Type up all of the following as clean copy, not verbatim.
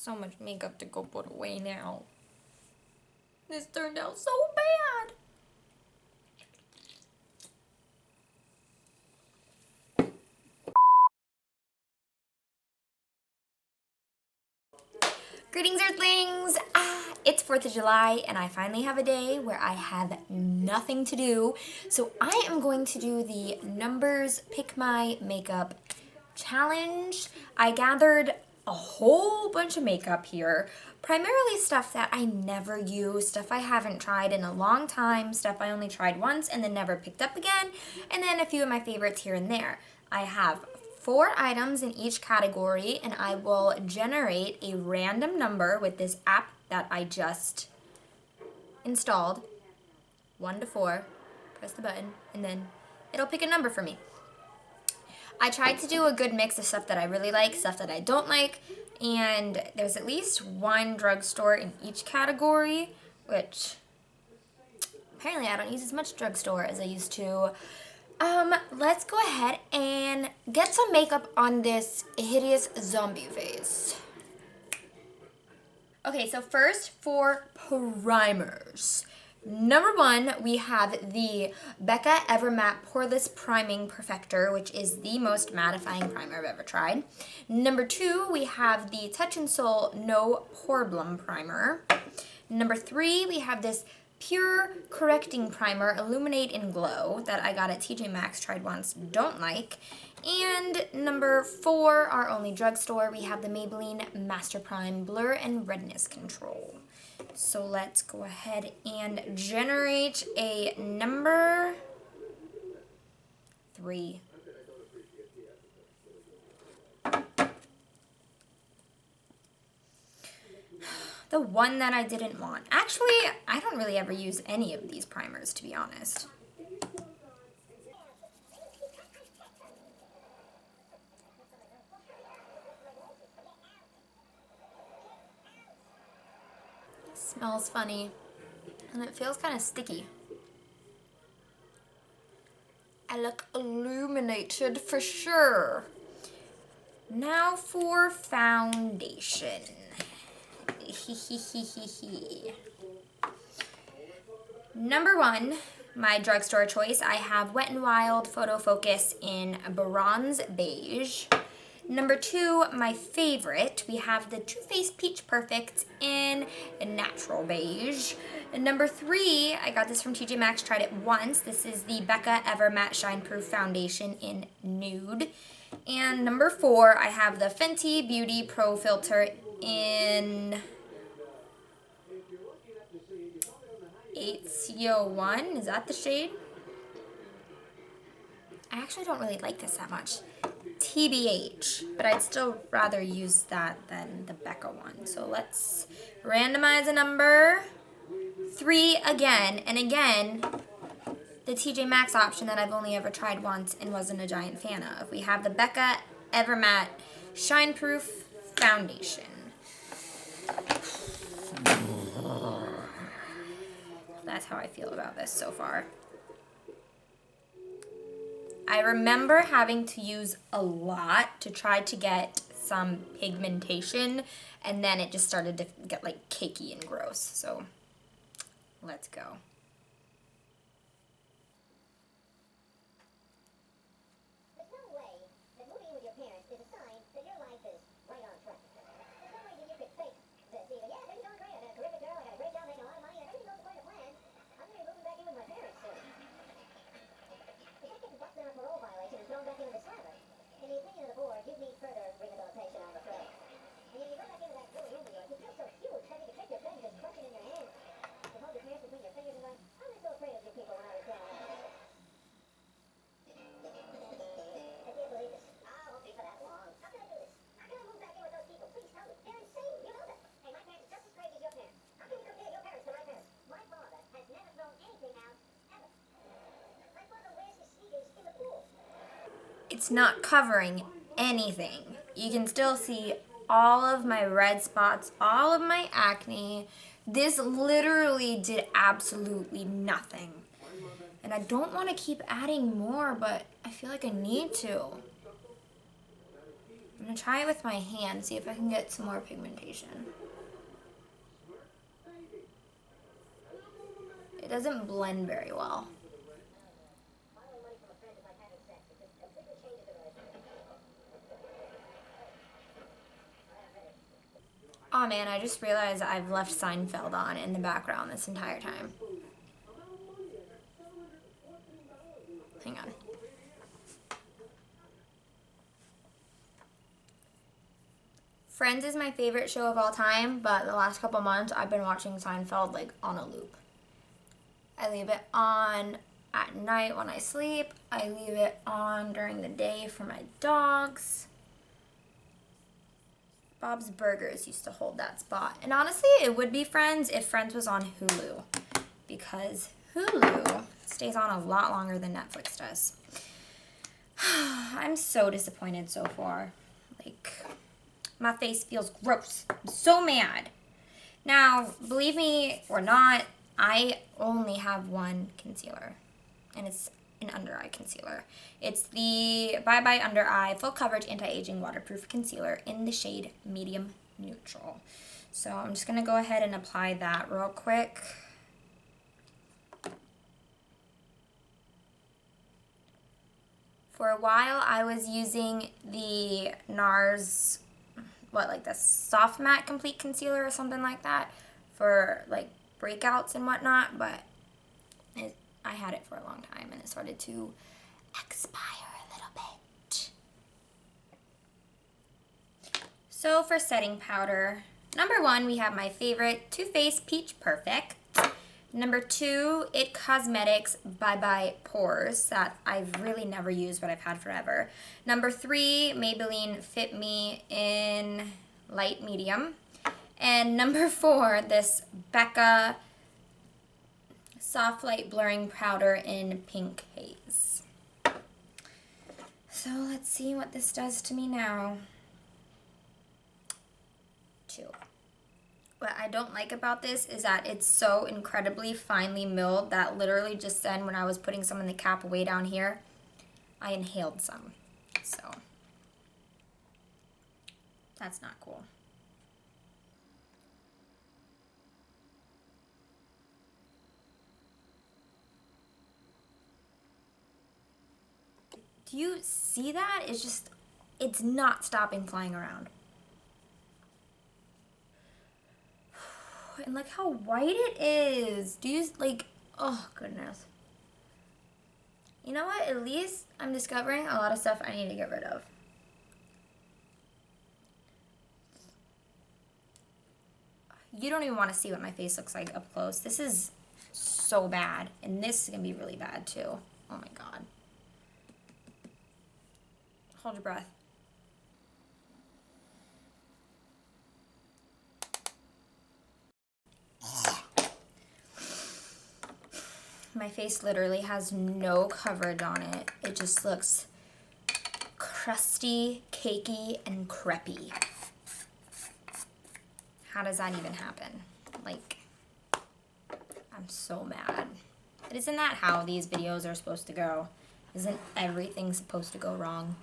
So much makeup to go put away now. This turned out so bad. Greetings, Earthlings! It's 4th of July, and I finally have a day where I have nothing to do. So I am going to do the numbers pick my makeup challenge. I gathered a whole bunch of makeup here, primarily stuff that I never use, stuff I haven't tried in a long time, stuff I only tried once and then never picked up again, and then a few of my favorites here and there. I have 4 items in each category, and I will generate a random number with this app that I just installed. 1 to 4, press the button, and then it'll pick a number for me. I tried to do a good mix of stuff that I really like, stuff that I don't like, and there's at least one drugstore in each category, which apparently I don't use as much drugstore as I used to. Let's go ahead and get some makeup on this hideous zombie face. Okay, so first for primers. Number 1, we have the Beca Ever Matte Poreless Priming Perfector, which is the most mattifying primer I've ever tried. Number 2, we have the Touch in Sol No Poreblem Primer. Number 3, we have this Pure Correcting Primer, Illuminate and Glow, that I got at TJ Maxx, tried once, don't like. And number 4, our only drugstore, we have the Maybelline Master Prime Blur and Redness Control. So let's go ahead and generate a number 3. The one that I didn't want. Actually, I don't really ever use any of these primers, to be honest. It smells funny, and it feels kind of sticky. I look illuminated for sure. Now for foundation. Number 1, my drugstore choice, I have Wet n Wild Photo Focus in Bronze Beige. Number 2, my favorite, we have the Too Faced Peach Perfect in Natural Beige. And number 3, I got this from TJ Maxx, tried it once. This is the Beca Ever Matte Shine Proof Foundation in Nude. And number 4, I have the Fenty Beauty Pro Filter in 8CO1. Is that the shade? I actually don't really like this that much. TBH, but I'd still rather use that than the Beca one. So let's randomize a number 3 again, and again, the TJ Maxx option that I've only ever tried once and wasn't a giant fan of. We have the Beca Ever Matte Shine Proof Foundation. That's how I feel about this so far. I remember having to use a lot to try to get some pigmentation, and then it just started to get like cakey and gross. So let's go. It's not covering anything. You can still see all of my red spots, all of my acne. This literally did absolutely nothing. And I don't want to keep adding more, but I feel like I need to. I'm gonna try it with my hand, see if I can get some more pigmentation. It doesn't blend very well. Oh man, I just realized I've left Seinfeld on in the background this entire time. Hang on. Friends is my favorite show of all time, but the last couple months I've been watching Seinfeld like on a loop. I leave it on at night when I sleep. I leave it on during the day for my dogs. Bob's Burgers used to hold that spot. And honestly, it would be Friends if Friends was on Hulu, because Hulu stays on a lot longer than Netflix does. I'm so disappointed so far. Like, my face feels gross. I'm so mad. Now, believe me or not, I only have one concealer, and it's an under eye concealer. It's the Bye Bye Under Eye Full Coverage Anti-Aging Waterproof Concealer in the shade Medium Neutral. So I'm just going to go ahead and apply that real quick. For a while, I was using the NARS, like the Soft Matte Complete Concealer or something like that for like breakouts and whatnot, but I had it for a long time and it started to expire a little bit. So for setting powder, number 1, we have my favorite Too Faced Peach Perfect. Number 2, It Cosmetics Bye Bye Pores that I've really never used, but I've had forever. Number 3, Maybelline Fit Me in Light Medium. And number 4, this Beca Soft Light Blurring Powder in Pink Haze. So let's see what this does to me now. 2. What I don't like about this is that it's so incredibly finely milled that literally just then when I was putting some in the cap way down here, I inhaled some. So that's not cool. Do you see that? It's not stopping flying around. And look how white it is. Do you, like, oh goodness. You know what? At least I'm discovering a lot of stuff I need to get rid of. You don't even want to see what my face looks like up close. This is so bad. And this is going to be really bad too. Oh my God. Hold your breath. My face literally has no coverage on it. It just looks crusty, cakey, and crepey. How does that even happen? Like, I'm so mad. But isn't that how these videos are supposed to go? Isn't everything supposed to go wrong?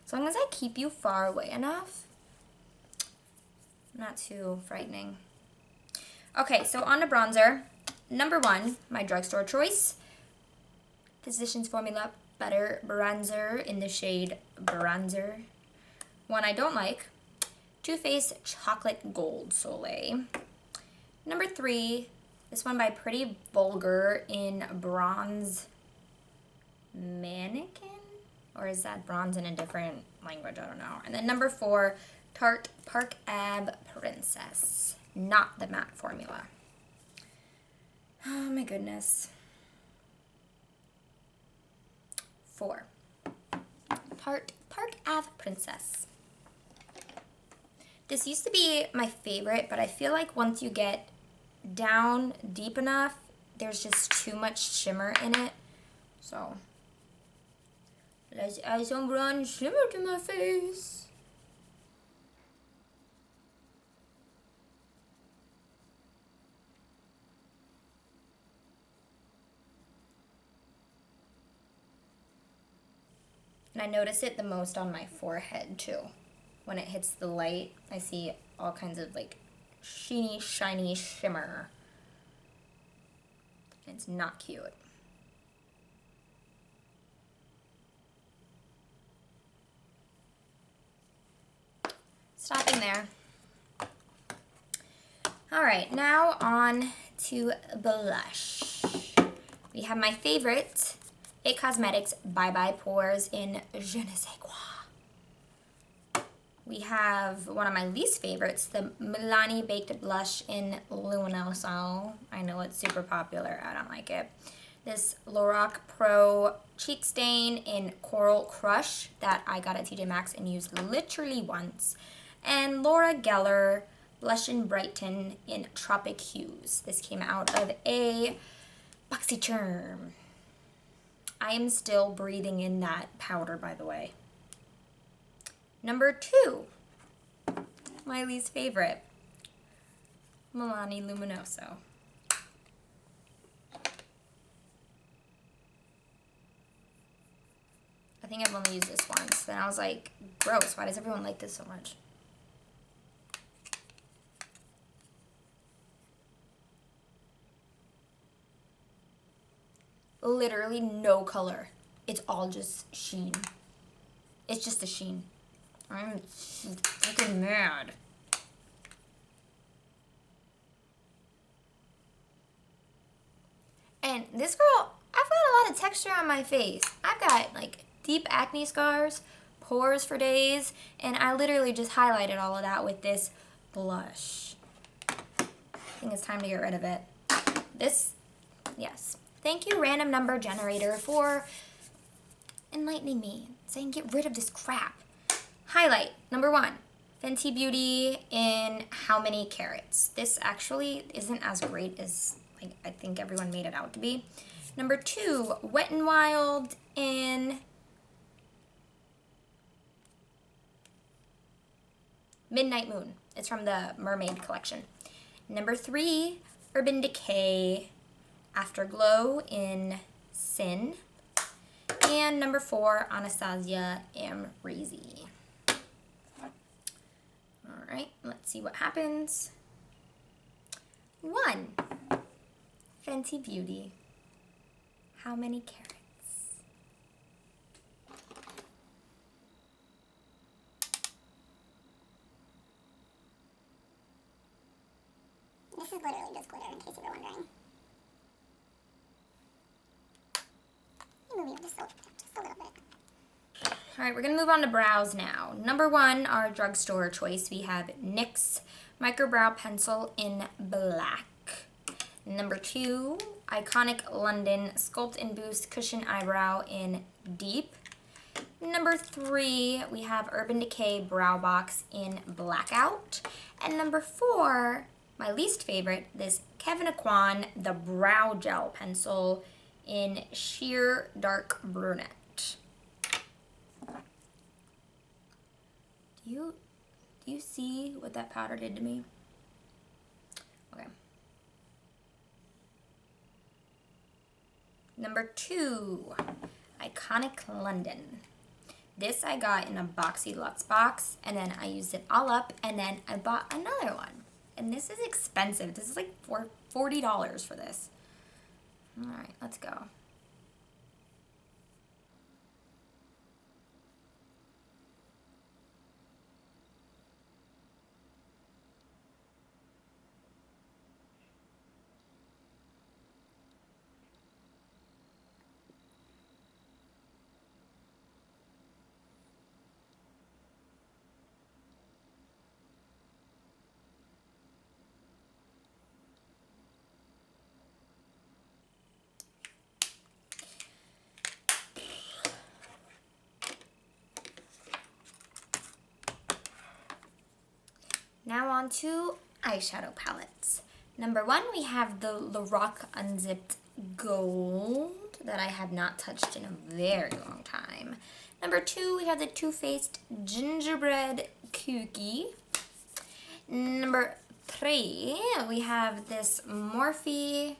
As long as I keep you far away enough, not too frightening. Okay, so on to bronzer. Number 1, my drugstore choice, Physicians Formula Butter Bronzer in the shade Bronzer. One I don't like, Too Faced Chocolate Gold Soleil. Number 3, this one by Pretty Vulgar in Bronze Mannequin? Or is that bronze in a different language? I don't know. And then number 4, Tarte Park Ave Princess. Not the matte formula. Oh my goodness. 4, Tarte Park Ave Princess. This used to be my favorite, but I feel like once you get down deep enough, there's just too much shimmer in it. So let's add some brown shimmer to my face. And I notice it the most on my forehead too, when it hits the light, I see all kinds of like sheeny, shiny shimmer. It's not cute. Stopping there. All right, now on to blush. We have my favorite, It Cosmetics Bye Bye Pores in Je ne sais quoi. We have one of my least favorites, the Milani Baked Blush in Luminoso. I know it's super popular, I don't like it. This Lorac Pro Cheek Stain in Coral Crush that I got at TJ Maxx and used literally once. And Laura Geller Blush and Brighten in Tropic Hues. This came out of a BoxyCharm. I am still breathing in that powder, by the way. Number 2, my least favorite, Milani Luminoso. I think I've only used this once. Then I was like, gross, why does everyone like this so much? Literally no color. It's all just sheen. It's just a sheen. I'm freaking mad. And this girl, I've got a lot of texture on my face. I've got like deep acne scars, pores for days, and I literally just highlighted all of that with this blush. I think it's time to get rid of it. This, yes. Thank you, random number generator, for enlightening me, saying get rid of this crap. Highlight, number 1, Fenty Beauty in How Many Carats. This actually isn't as great as like I think everyone made it out to be. Number 2, Wet n Wild in Midnight Moon. It's from the Mermaid collection. Number 3, Urban Decay Afterglow in Sin. And number 4, Anastasia Amrezy. Alright, let's see what happens. 1, Fenty Beauty. How Many Carats? This is literally just glitter, in case you were wondering. Moving just a little bit. All right, we're gonna move on to brows now. Number 1, our drugstore choice. We have NYX Micro Brow Pencil in black. Number 2, Iconic London Sculpt and Boost Cushion Eyebrow in deep. Number 3, we have Urban Decay Brow Box in blackout. And number 4, my least favorite, this Kevyn Aucoin The Brow Gel Pencil in sheer dark brunette. Do you see what that powder did to me? Okay. Number 2, Iconic London. This I got in a Boxy Luxe box, and then I used it all up, and then I bought another one. And this is expensive. This is like $40 for this. All right, let's go. Now on to eyeshadow palettes. Number 1, we have the Lorac Unzipped Gold that I have not touched in a very long time. Number 2, we have the Too Faced Gingerbread Cookie. Number 3, we have this Morphe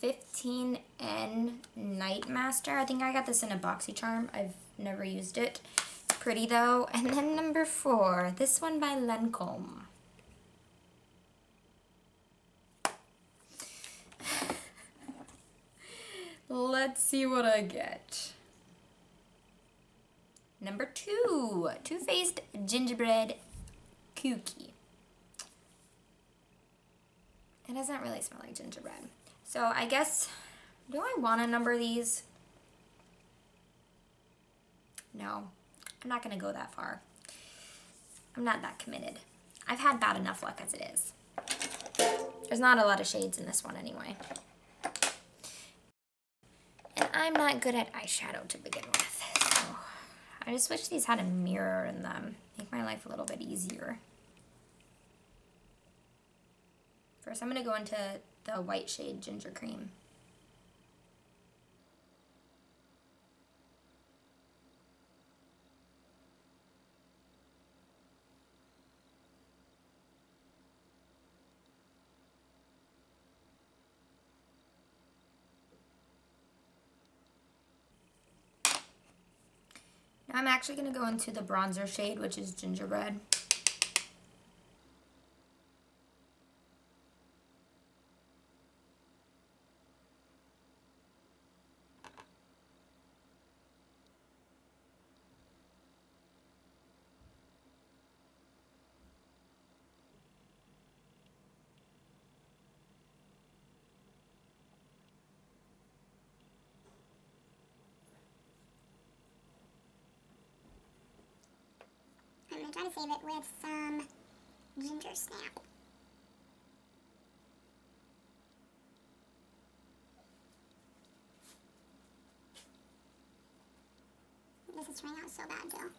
15N Night Master. I think I got this in a BoxyCharm. I've never used it. pretty though. And then number 4, this one by Lancome. Let's see what I get. Number 2, Too Faced Gingerbread Cookie. It doesn't really smell like gingerbread. So I guess, do I want to number these? No, I'm not going to go that far. I'm not that committed. I've had bad enough luck as it is. There's not a lot of shades in this one anyway. And I'm not good at eyeshadow to begin with. So I just wish these had a mirror in them. Make my life a little bit easier. First, I'm going to go into the white shade Ginger Cream. Now I'm actually going to go into the bronzer shade, which is Gingerbread. I'm going to try to save it with some ginger snap. This is turning out so bad, Jill.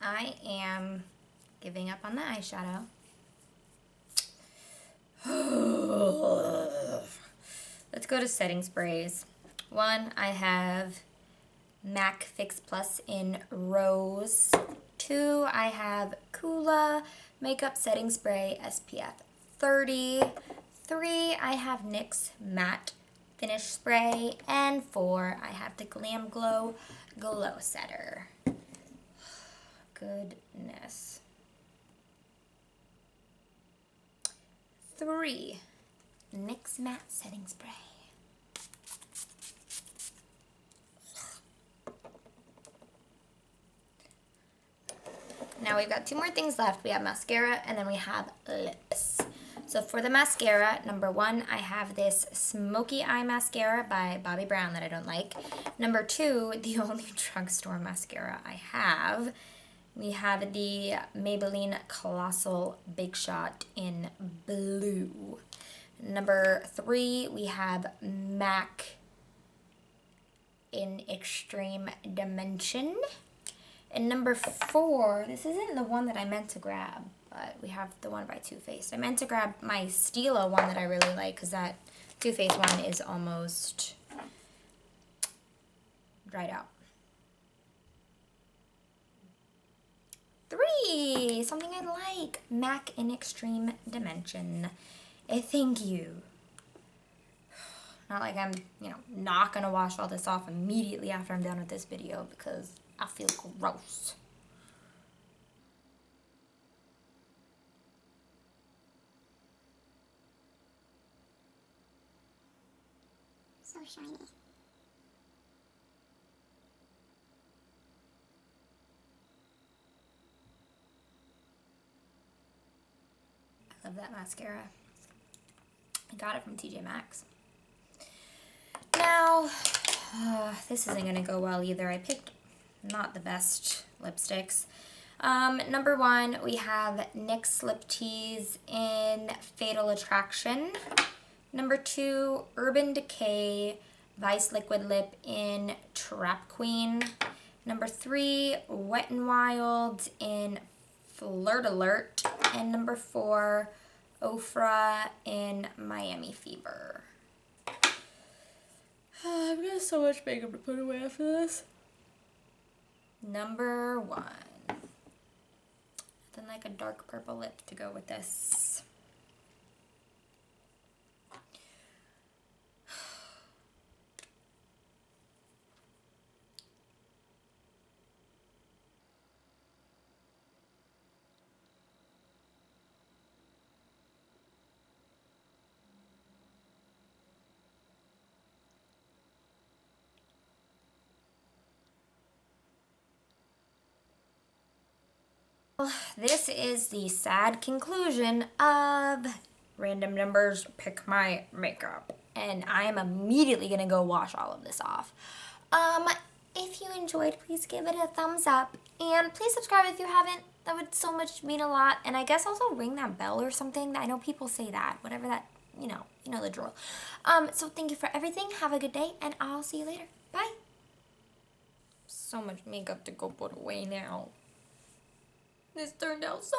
I am giving up on the eyeshadow. Let's go to setting sprays. 1, I have MAC Fix Plus in Rose. 2, I have Kula Makeup Setting Spray SPF 30. 3, I have NYX Matte Finish Spray. And 4, I have the Glam Glow Glow Setter. Goodness. 3, NYX Matte Setting Spray. Now we've got 2 more things left. We have mascara and then we have lips. So for the mascara, number 1, I have this Smoky Eye Mascara by Bobbi Brown that I don't like. Number 2, the only drugstore mascara I have, we have the Maybelline Colossal Big Shot in blue. Number 3, we have MAC in Extreme Dimension. And number 4, this isn't the one that I meant to grab, but we have the one by Too Faced. I meant to grab my Stila one that I really like because that Too Faced one is almost dried out. 3, something I like, MAC in Extreme Dimension. Thank you. Not like I'm, not gonna wash all this off immediately after I'm done with this video because I feel gross. So shiny. I love that mascara. I got it from TJ Maxx. Now, this isn't gonna go well either. I picked not the best lipsticks. Number 1, we have NYX Lip Tease in Fatal Attraction. Number 2, Urban Decay Vice Liquid Lip in Trap Queen. Number 3, Wet n Wild in Flirt Alert. And number 4, Ofra in Miami Fever. I've got so much makeup to put away after this. Number 1. Nothing like a dark purple lip to go with this. This is the sad conclusion of Random Numbers Pick My Makeup. And I am immediately going to go wash all of this off. If you enjoyed, please give it a thumbs up. And please subscribe if you haven't. That would so much mean a lot. And I guess also ring that bell or something. I know people say that. Whatever that, you know the drill. So thank you for everything. Have a good day. And I'll see you later. Bye. So much makeup to go put away now. This turned out so